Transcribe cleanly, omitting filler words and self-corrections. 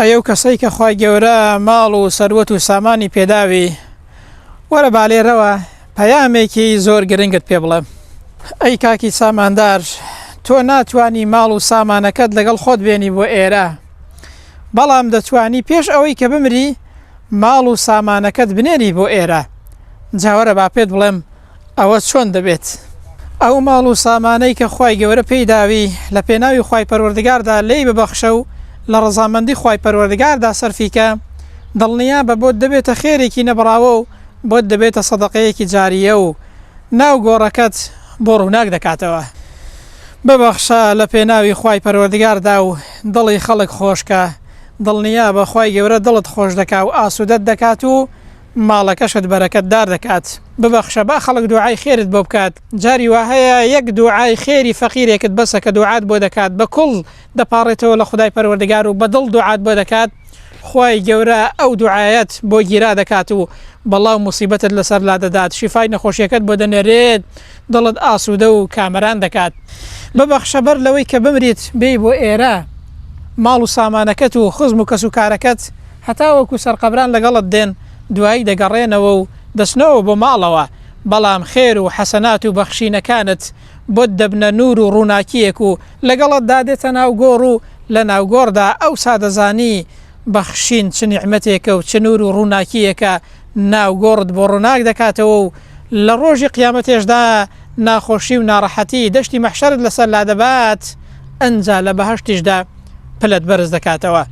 ئەو کەسەی کە خوای گەورە ماڵ و سەروەت و سامانی پێداوی وەرە بالێرەوە پەیامێکی زۆر گرنگت پێ بڵێم. ئەی کاکی ساماندار، تۆ ناتوانی ماڵ و سامانەکەت لەگەڵ خۆت بێنی بۆ ئێرە، بەڵام دەتوانی پێش ئەوەی کە بمری ماڵ و سامانەکەت بنێری بۆ ئێرە. جاوەرە با پێت بڵێم ئەوە چۆن دەبێت. ئەو ماڵ و سامانەی کە خوای گەورە پێی داوی لە پێناوی خوای پەروەردگاردا لێی ببەخشە و لە ڕەزامەندی خوای پەروەردگاردا سەرفیکە، دڵنیا بە بۆت دەبێتە خێرێکی نەبڕاوە و بۆت دەبێتە سەدەقەیەکی جاریە و ناو گۆڕەکەت بۆ ڕووناک دەکاتەوە. ببەخشە لە پێناوی خوای پەروەردگاردا و دڵی خەڵک خۆشکە، دڵنیا بە خوای گەورە دڵت خۆش دەکات و ئاسوودەت دەکات و ماڵەکەشت بەرەکەتدار دەکات. ببەخشە با خەڵک دوعای خێرت بۆ بکات. جاری وا هەیە یەک دوعای خێری فەقیرێکت بەسە کە دوعات بۆ دەکات، بە کوڵ دەپاڕێتەوە لە خودای پەروەردگار و بەدڵ دوعات بۆ دەکات. خوای گەورە ئەو دوعایەت بۆ گیرا دەکات و بەڵاو موسیبەتت لەسەر لا دەدات، شیفای نەخۆشیەکەت بۆ دەنێرێت، دڵت ئاسوودە و کامەران دەکات. ببەخشە بەر لەوەی کە بمریت بێی بۆ ئێرە ماڵ و سامانەکەت و خزم و کەس و کارەکەت هەتا وەکو سەرقەبران لەگەڵت دێن، دوایی دەگەڕێنەوە و دەچنەوە بۆ ماڵەوە، بەڵام خێر و حەسەنات و بەخشینەکانت بۆت دەبنە نور و ڕووناکیەک و لەگەڵت دادێتە ناو گۆڕ و لە ناو گۆڕدا ئەو سادەزانی بەخشین چ نیعمەتێکە و چ نور و ڕووناکیەکە ناو گۆڕت بۆ ڕووناک دەکاتەوە و لە ڕۆژی قیامەتێشدا ناخۆشی و ناڕەحەتی دەشتی مەحشەرت لەسەر لا دەبات، ئەنجا لە بەهەشتیشدا پلت بەرز دەکاتەوە.